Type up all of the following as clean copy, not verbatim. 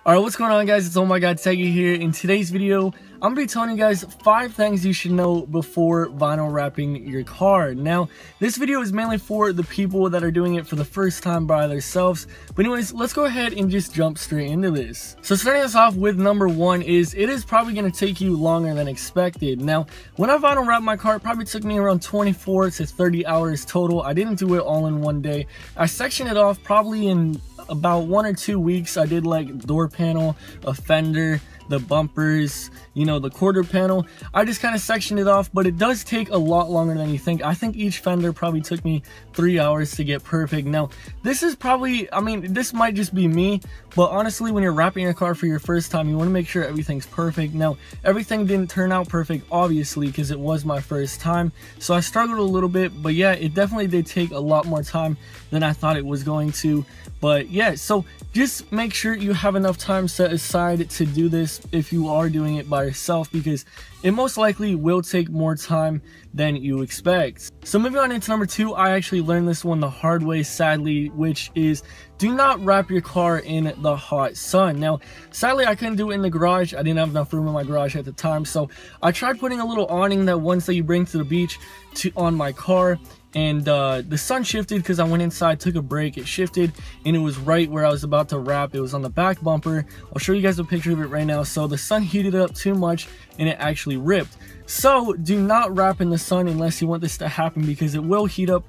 Alright, what's going on, guys? It's Oh My God Teggy here. In today's video, I'm going to be telling you guys 5 things you should know before vinyl wrapping your car. Now, this video is mainly for the people that are doing it for the first time by themselves. But anyways, let's go ahead and just jump straight into this. So starting us off with number 1 is it is probably going to take you longer than expected. Now, when I vinyl wrapped my car, it probably took me around 24 to 30 hours total. I didn't do it all in one day. I sectioned it off probably in about 1 or 2 weeks. I did like door panel, a fender, the bumpers, you know, the quarter panel. I just kind of sectioned it off, but it does take a lot longer than you think. I think each fender probably took me 3 hours to get perfect. Now, this is probably, I mean, this might just be me, but honestly, when you're wrapping your car for your first time, you want to make sure everything's perfect. Now, everything didn't turn out perfect, obviously, because it was my first time, so I struggled a little bit, but yeah, it definitely did take a lot more time than I thought it was going to. But yeah, so just make sure you have enough time set aside to do this if you are doing it by yourself, because it most likely will take more time than you expect. So moving on into number 2, I actually learned this one the hard way, sadly, which is do not wrap your car in the hot sun. Now, sadly, I couldn't do it in the garage. I didn't have enough room in my garage at the time, so I tried putting a little awning that once that you bring to the beach on my car. And the sun shifted because I went inside, took a break, it shifted, and it was right where I was about to wrap. It was on the back bumper. I'll show you guys a picture of it right now. So the sun heated up too much and it actually ripped. So do not wrap in the sun unless you want this to happen, because it will heat up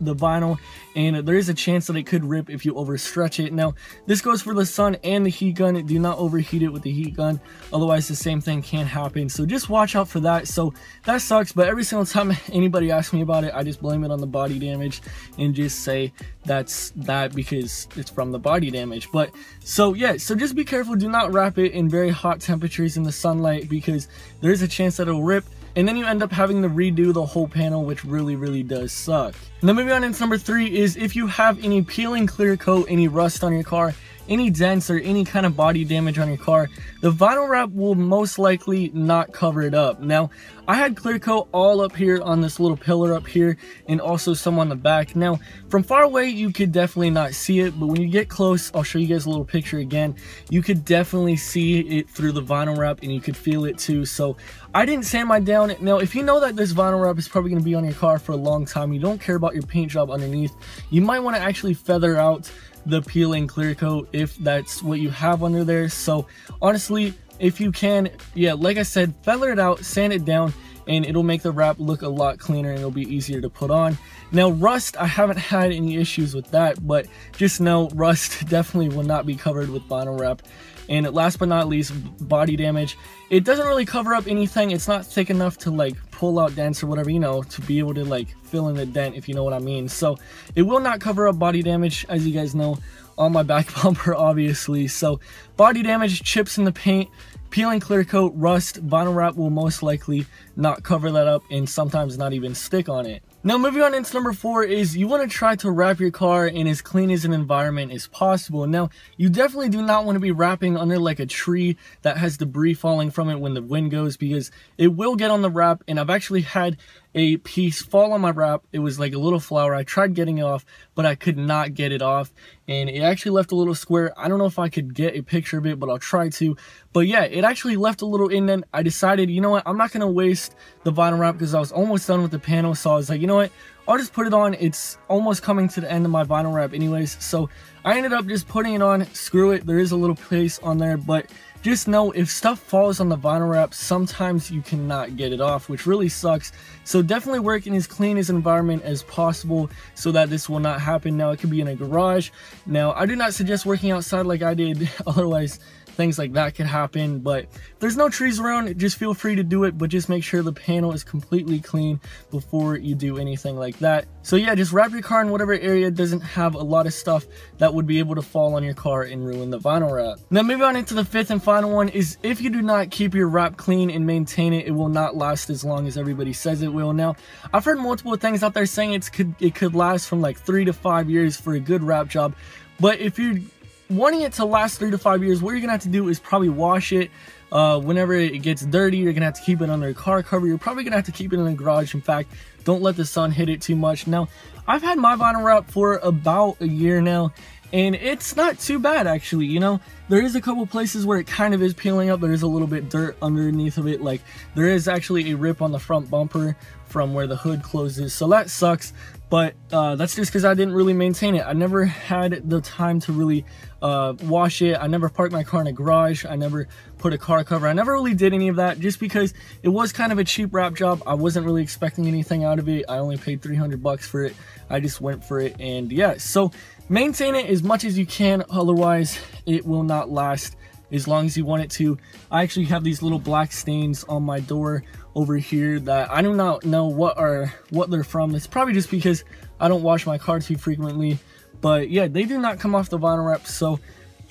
the vinyl, and there is a chance that it could rip if you overstretch it. Now, this goes for the sun and the heat gun. Do not overheat it with the heat gun, otherwise the same thing can happen. So just watch out for that. So that sucks, but every single time anybody asks me about it, I just blame it on the body damage and just say that's that because it's from the body damage. But so yeah, so just be careful. Do not wrap it in very hot temperatures in the sunlight, because there is a chance that it'll rip, and then you end up having to redo the whole panel, which really does suck. Now moving on into number 3 is if you have any peeling clear coat, any rust on your car, any dents, or any kind of body damage on your car, the vinyl wrap will most likely not cover it up. Now, I had clear coat all up here on this little pillar up here, and also some on the back. Now, from far away, you could definitely not see it, but when you get close, I'll show you guys a little picture again. You could definitely see it through the vinyl wrap, and you could feel it too. So I didn't sand mine down. Now, if you know that this vinyl wrap is probably going to be on your car for a long time, you don't care about your paint job underneath, you might want to actually feather out the peeling clear coat if that's what you have under there. So honestly, if you can, yeah, like I said, feather it out, sand it down, and it'll make the wrap look a lot cleaner and it'll be easier to put on. Now, rust, I haven't had any issues with that, but just know rust definitely will not be covered with vinyl wrap. And last but not least, body damage. It doesn't really cover up anything. It's not thick enough to like pull out dents or whatever, you know, to be able to like fill in the dent, if you know what I mean. So it will not cover up body damage, as you guys know, on my back bumper, obviously. So body damage, chips in the paint, peeling clear coat, rust, vinyl wrap will most likely not cover that up, and sometimes not even stick on it. Now moving on into number 4 is you want to try to wrap your car in as clean as an environment as possible. Now, you definitely do not want to be wrapping under like a tree that has debris falling from it when the wind goes, because it will get on the wrap. And I've actually had a piece fall on my wrap. It was like a little flower. I tried getting it off, but I could not get it off, and it actually left a little square. I don't know if I could get a picture of it, but I'll try to. But yeah, it actually left a little indent. I decided, you know what, I'm not going to waste the vinyl wrap because I was almost done with the panel. So I was like, you know what, I'll just put it on. It's almost coming to the end of my vinyl wrap anyways. So I ended up just putting it on. Screw it, there is a little place on there, but just know if stuff falls on the vinyl wrap, sometimes you cannot get it off, which really sucks. So definitely work in as clean as environment as possible so that this will not happen. Now, it could be in a garage. Now, I do not suggest working outside like I did, otherwise things like that could happen. But if there's no trees around, just feel free to do it, but just make sure the panel is completely clean before you do anything like that. So yeah, just wrap your car in whatever area doesn't have a lot of stuff that would be able to fall on your car and ruin the vinyl wrap. Now moving on into the 5th and final one is if you do not keep your wrap clean and maintain it, it will not last as long as everybody says it will. Now, I've heard multiple things out there saying it could last from like 3 to 5 years for a good wrap job, but if you're wanting it to last 3 to 5 years, what you're gonna have to do is probably wash it whenever it gets dirty. You're gonna have to keep it under a car cover. You're probably gonna have to keep it in the garage. In fact, don't let the sun hit it too much. Now, I've had my vinyl wrap for about a year now, and it's not too bad actually. You know, there is a couple places where it kind of is peeling up. There is a little bit dirt underneath of it. Like, there is actually a rip on the front bumper from where the hood closes, so that sucks. But that's just because I didn't really maintain it. I never had the time to really wash it. I never parked my car in a garage. I never put a car cover. I never really did any of that, just because it was kind of a cheap wrap job. I wasn't really expecting anything out of it. I only paid 300 bucks for it. I just went for it, and yeah, so maintain it as much as you can, otherwise it will not last as long as you want it to. I actually have these little black stains on my door over here that I do not know what they're from. It's probably just because I don't wash my car too frequently, but yeah, they do not come off the vinyl wrap. So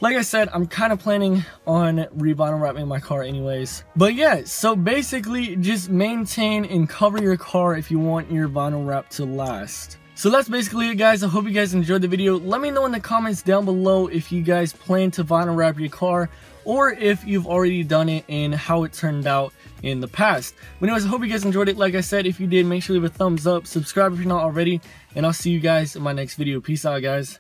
like I said, I'm kind of planning on re-vinyl wrapping my car anyways. But yeah, so basically just maintain and cover your car if you want your vinyl wrap to last. So that's basically it, guys. I hope you guys enjoyed the video. Let me know in the comments down below if you guys plan to vinyl wrap your car, or if you've already done it and how it turned out in the past. But anyways, I hope you guys enjoyed it. Like I said, if you did, make sure to leave a thumbs up, subscribe if you're not already, and I'll see you guys in my next video. Peace out, guys.